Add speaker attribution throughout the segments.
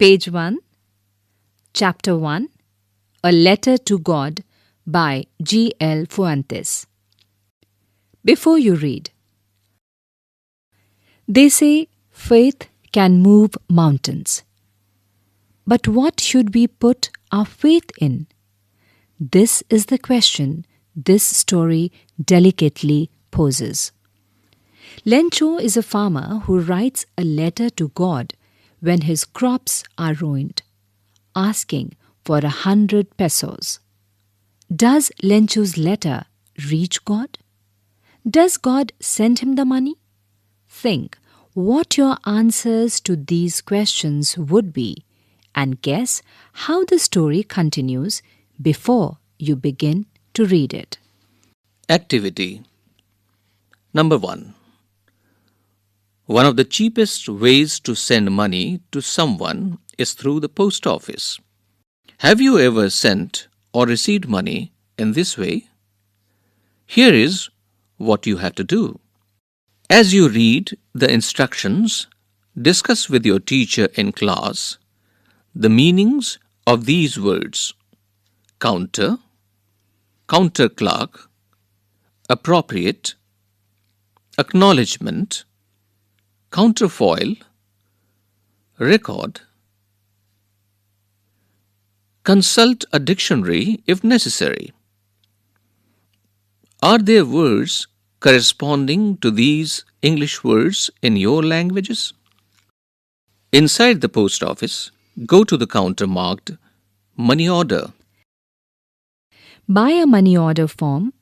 Speaker 1: Page 1, Chapter 1, A Letter to God by G. L. Fuentes. Before you read, they say faith can move mountains. But what should we put our faith in? This is the question this story delicately poses. Lencho is a farmer who writes a letter to God when his crops are ruined, asking for 100 pesos. Does Lencho's letter reach God? Does God send him the money? Think what your answers to these questions would be and guess how the story continues before you begin to read it.
Speaker 2: Activity Number 1. One of the cheapest ways to send money to someone is through the post office. Have you ever sent or received money in this way? Here is what you have to do. As you read the instructions, discuss with your teacher in class the meanings of these words: counter, counter clerk, appropriate, acknowledgement, counterfoil, record. Consult a dictionary if necessary. Are there words corresponding to these English words in your languages? Inside the post office, go to the counter marked Money Order.
Speaker 1: Buy a money order form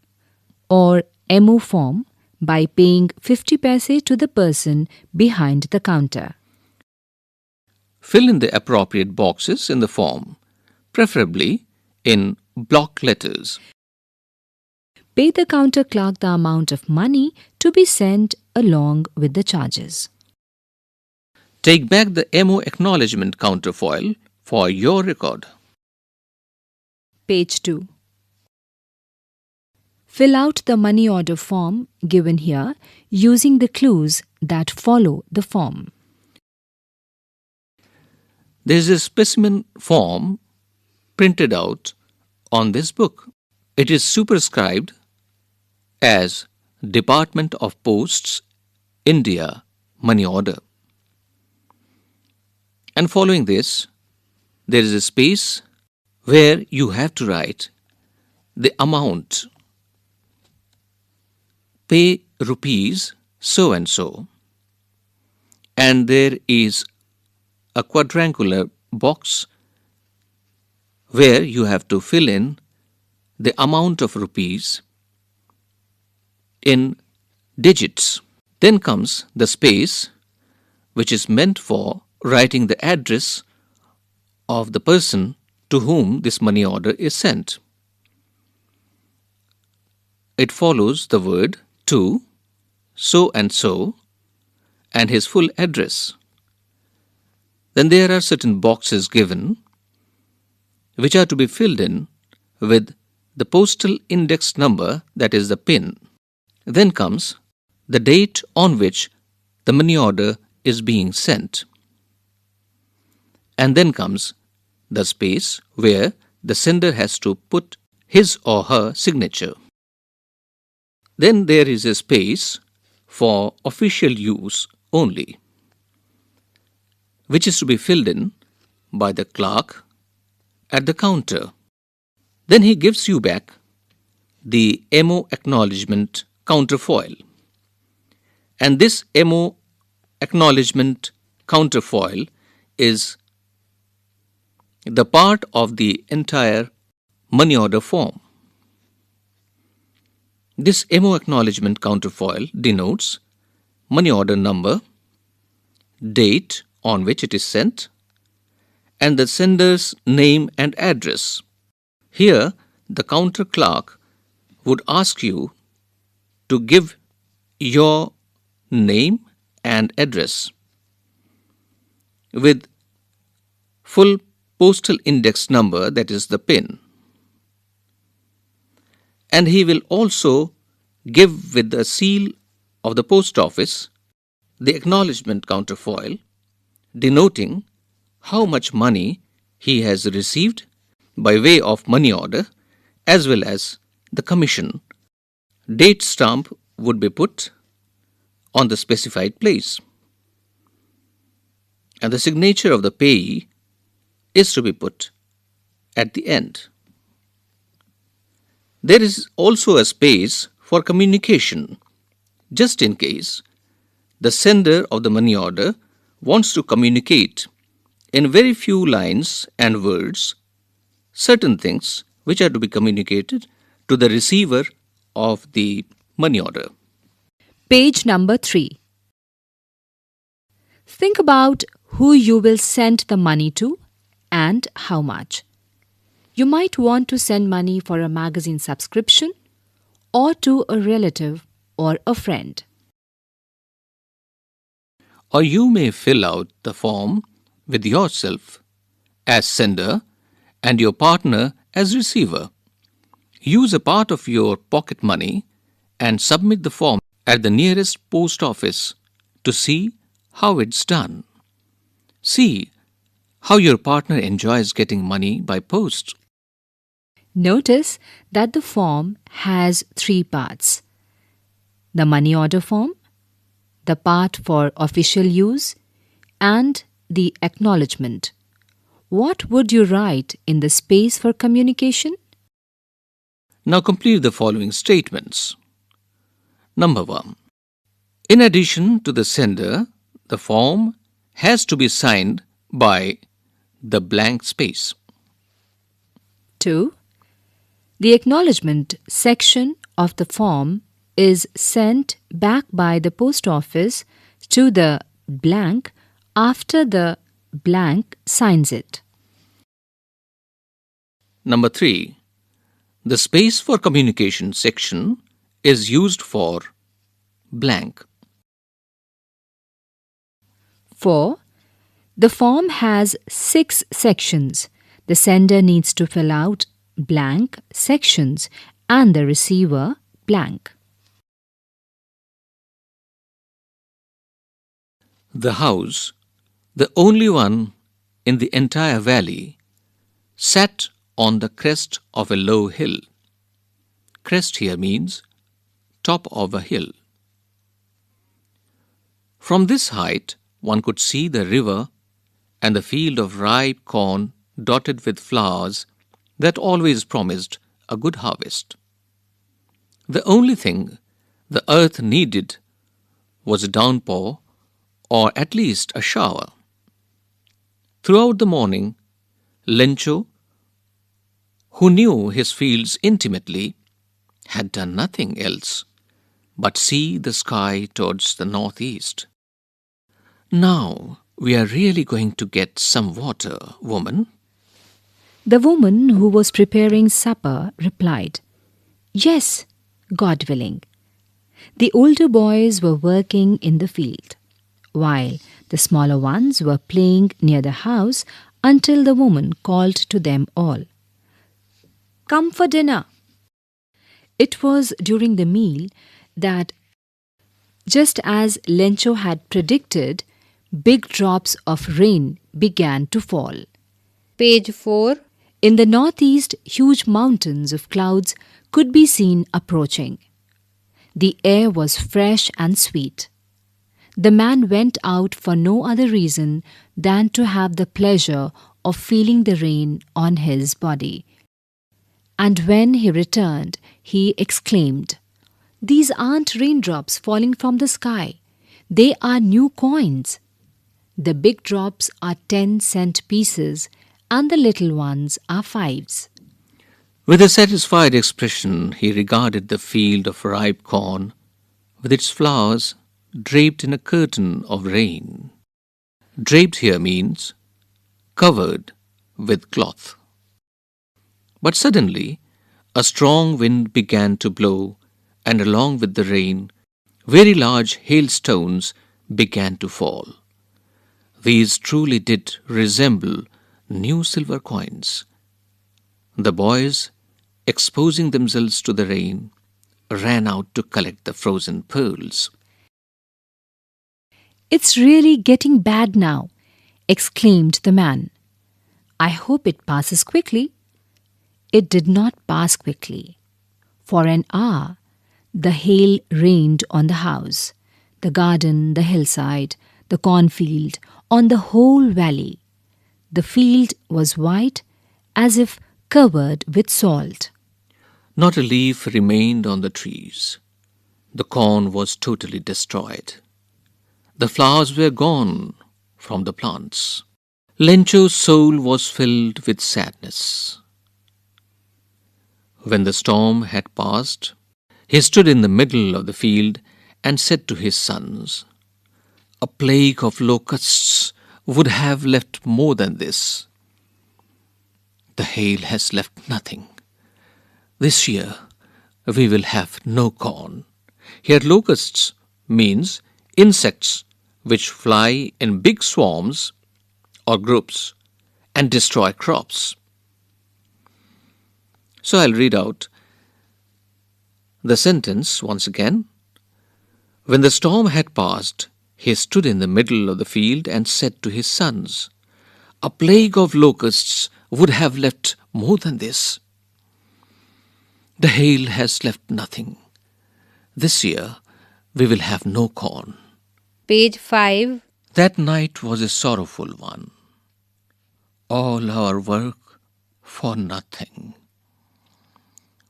Speaker 1: or MO form by paying 50 paise to the person behind the counter.
Speaker 2: Fill in the appropriate boxes in the form, preferably in block letters.
Speaker 1: Pay the counter clerk the amount of money to be sent along with the charges.
Speaker 2: Take back the MO acknowledgement counterfoil for your record.
Speaker 1: Page 2. Fill out the money order form given here using the clues that follow the form.
Speaker 2: There is a specimen form printed out on this book. It is superscribed as Department of Posts, India, Money Order. And following this, there is a space where you have to write the amount. Pay rupees so and so. And there is a quadrangular box where you have to fill in the amount of rupees in digits. Then comes the space which is meant for writing the address of the person to whom this money order is sent. It follows the word to so and his full address. Then there are certain boxes given which are to be filled in with the postal index number, that is the PIN. Then comes the date on which the money order is being sent. And then comes the space where the sender has to put his or her signature. Then there is a space for official use only, which is to be filled in by the clerk at the counter. Then he gives you back the MO acknowledgement counterfoil. And this MO acknowledgement counterfoil is the part of the entire money order form. This MO acknowledgement counterfoil denotes money order number, date on which it is sent, and the sender's name and address. Here, the counter clerk would ask you to give your name and address with full postal index number, that is the PIN. And he will also give with the seal of the post office the acknowledgement counterfoil denoting how much money he has received by way of money order as well as the commission. Date stamp would be put on the specified place, and the signature of the payee is to be put at the end. There is also a space for communication, just in case the sender of the money order wants to communicate in very few lines and words certain things which are to be communicated to the receiver of the money order.
Speaker 1: Page number 3. Think about who you will send the money to and how much. You might want to send money for a magazine subscription or to a relative or a friend.
Speaker 2: Or you may fill out the form with yourself as sender and your partner as receiver. Use a part of your pocket money and submit the form at the nearest post office to see how it's done. See how your partner enjoys getting money by post.
Speaker 1: Notice that the form has 3 parts: the money order form, the part for official use, and the acknowledgement. What would you write in the space for communication?
Speaker 2: Now complete the following statements. Number 1. In addition to the sender, the form has to be signed by the blank space.
Speaker 1: 2. The acknowledgement section of the form is sent back by the post office to the blank after the blank signs it.
Speaker 2: Number 3. The space for communication section is used for blank.
Speaker 1: 4. The form has 6 sections. The sender needs to fill out blank sections and the receiver blank.
Speaker 2: The house, the only one in the entire valley, sat on the crest of a low hill. Crest here means top of a hill. From this height, one could see the river and the field of ripe corn dotted with flowers that always promised a good harvest. The only thing the earth needed was a downpour or at least a shower. Throughout the morning, Lencho, who knew his fields intimately, had done nothing else but see the sky towards the northeast. "Now we are really going to get some water, woman."
Speaker 1: The woman who was preparing supper replied, "Yes, God willing." The older boys were working in the field, while the smaller ones were playing near the house until the woman called to them all, "Come for dinner." It was during the meal that, just as Lencho had predicted, big drops of rain began to fall.
Speaker 3: Page 4.
Speaker 1: In the northeast, huge mountains of clouds could be seen approaching. The air was fresh and sweet. The man went out for no other reason than to have the pleasure of feeling the rain on his body. And when he returned, he exclaimed, "These aren't raindrops falling from the sky. They are new coins. The big drops are 10-cent pieces and the little ones are 5s.
Speaker 2: With a satisfied expression, he regarded the field of ripe corn with its flowers draped in a curtain of rain. Draped here means covered with cloth. But suddenly, a strong wind began to blow, and along with the rain, very large hailstones began to fall. These truly did resemble new silver coins. The boys, exposing themselves to the rain, ran out to collect the frozen pearls.
Speaker 1: "It's really getting bad now. exclaimed the man. "I hope it passes quickly." It did not pass quickly. For an hour, the hail rained on the house, the garden, the hillside, the cornfield, on the whole valley. The field was white as if covered with salt.
Speaker 2: Not a leaf remained on the trees. The corn was totally destroyed. The flowers were gone from the plants. Lencho's soul was filled with sadness. When the storm had passed, he stood in the middle of the field and said to his sons, "A plague of locusts would have left more than this. The hail has left nothing. This year we will have no corn." Here locusts means insects which fly in big swarms or groups and destroy crops. So I'll read out the sentence once again. When the storm had passed, he stood in the middle of the field and said to his sons, "A plague of locusts would have left more than this. The hail has left nothing. This year we will have no corn."
Speaker 3: Page 5.
Speaker 2: That night was a sorrowful one. All our work for nothing.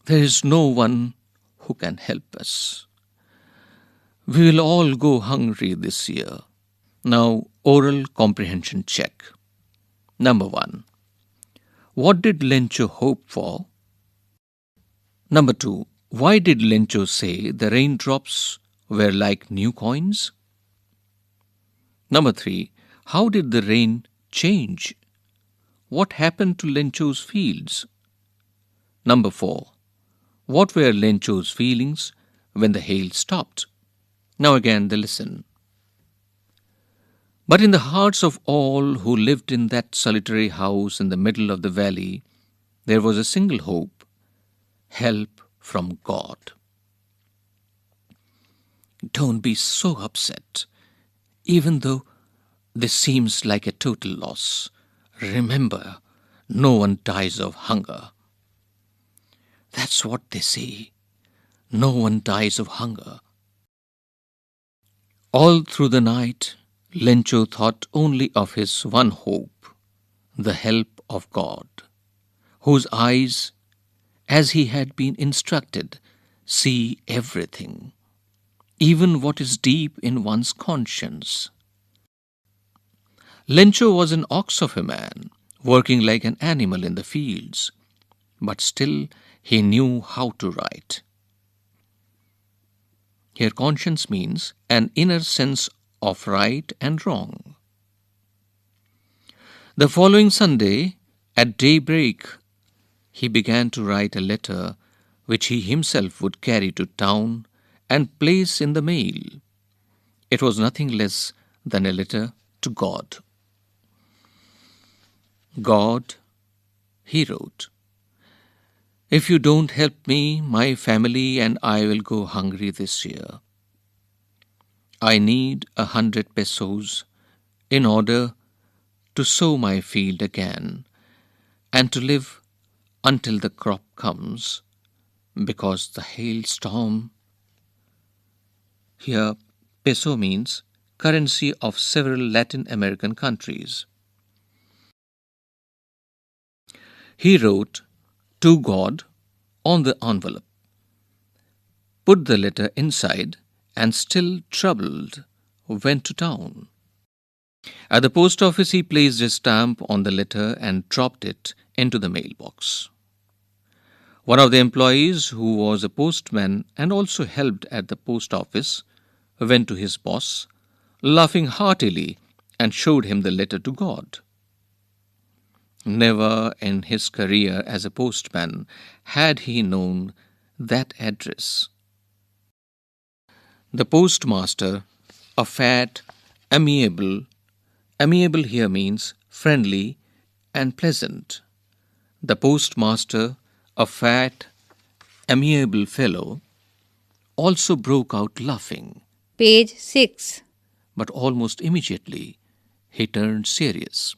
Speaker 2: There is no one who can help us. We will all go hungry this year. Now, oral comprehension check. Number 1. What did Lencho hope for? Number 2. Why did Lencho say the raindrops were like new coins? Number 3. How did the rain change? What happened to Lencho's fields? Number 4. What were Lencho's feelings when the hail stopped? Now again the lesson. But in the hearts of all who lived in that solitary house in the middle of the valley, there was a single hope: help from God. Don't be so upset, even though this seems like a total loss. Remember, no one dies of hunger. That's what they say. No one dies of hunger. All through the night, Lencho thought only of his one hope, the help of God, whose eyes, as he had been instructed, see everything, even what is deep in one's conscience. Lencho was an ox of a man, working like an animal in the fields, but still he knew how to write. Here conscience means an inner sense of right and wrong. The following Sunday, at daybreak, he began to write a letter which he himself would carry to town and place in the mail. It was nothing less than a letter to God. God, he wrote, "If you don't help me, my family and I will go hungry this year. I need 100 pesos in order to sow my field again and to live until the crop comes, because the hailstorm." Here, peso means currency of several Latin American countries. He wrote to God on the envelope, put the letter inside, and still troubled, went to town. At the post office, he placed a stamp on the letter and dropped it into the mailbox. One of the employees, who was a postman and also helped at the post office, went to his boss, laughing heartily, and showed him the letter to God. Never in his career as a postman had he known that address. The postmaster, a fat, amiable here means friendly and pleasant. The postmaster, a fat, amiable fellow, also broke out laughing.
Speaker 3: Page 6.
Speaker 2: But almost immediately he turned serious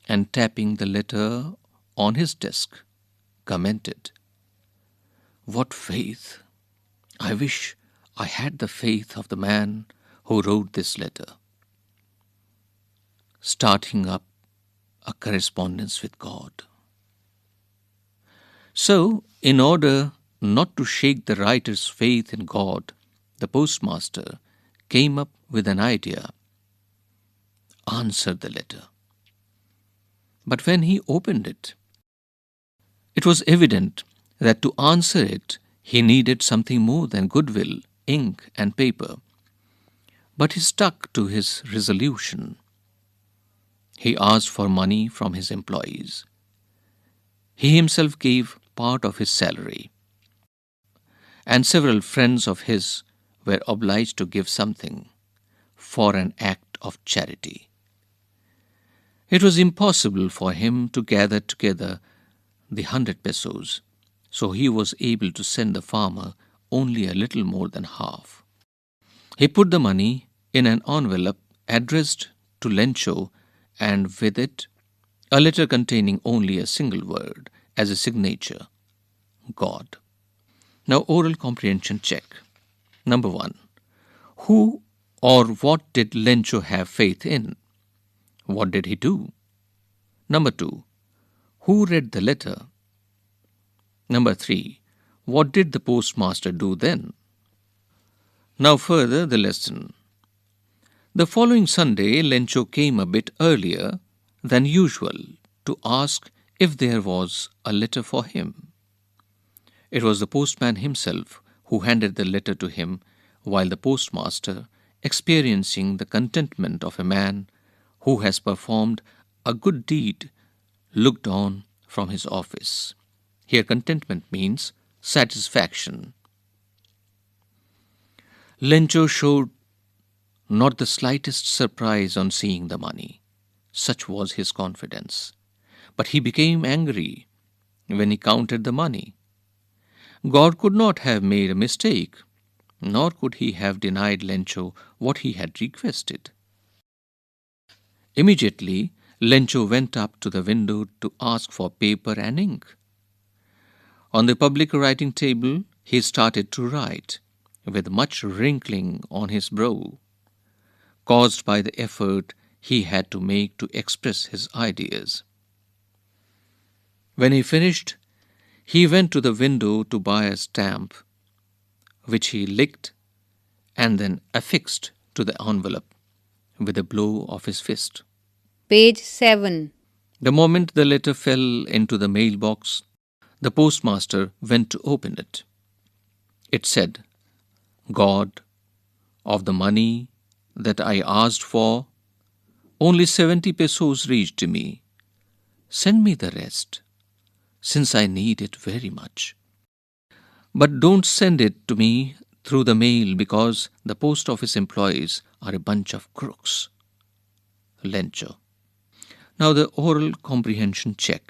Speaker 2: and tapping the letter on his desk, commented, "What faith! I wish I had the faith of the man who wrote this letter." Starting up a correspondence with God. So, in order not to shake the writer's faith in God, the postmaster came up with an idea: answer the letter. But when he opened it, it was evident that to answer it, he needed something more than goodwill, ink, and paper. But he stuck to his resolution. He asked for money from his employees. He himself gave part of his salary, and several friends of his were obliged to give something for an act of charity. It was impossible for him to gather together the 100 pesos, so he was able to send the farmer only a little more than half. He put the money in an envelope addressed to Lencho, and with it a letter containing only a single word as a signature: God. Now, oral comprehension check. Number 1. Who or what did Lencho have faith in? What did he do? Number 2. Who read the letter? Number 3. What did the postmaster do then? Now further the lesson. The following Sunday, Lencho came a bit earlier than usual to ask if there was a letter for him. It was the postman himself who handed the letter to him, while the postmaster, experiencing the contentment of a man who has performed a good deed, looked on from his office. Here contentment means satisfaction. Lencho showed not the slightest surprise on seeing the money. Such was his confidence. But he became angry when he counted the money. God could not have made a mistake, nor could he have denied Lencho what he had requested. Immediately, Lencho went up to the window to ask for paper and ink. On the public writing table, he started to write, with much wrinkling on his brow, caused by the effort he had to make to express his ideas. When he finished, he went to the window to buy a stamp, which he licked and then affixed to the envelope with a blow of his fist.
Speaker 3: Page 7.
Speaker 2: The moment the letter fell into the mailbox, the postmaster went to open it. It said, God, of the money that I asked for, only 70 pesos reached to me. Send me the rest, since I need it very much. But don't send it to me through the mail, because the post office employees are a bunch of crooks. Lencho. Now the oral comprehension check.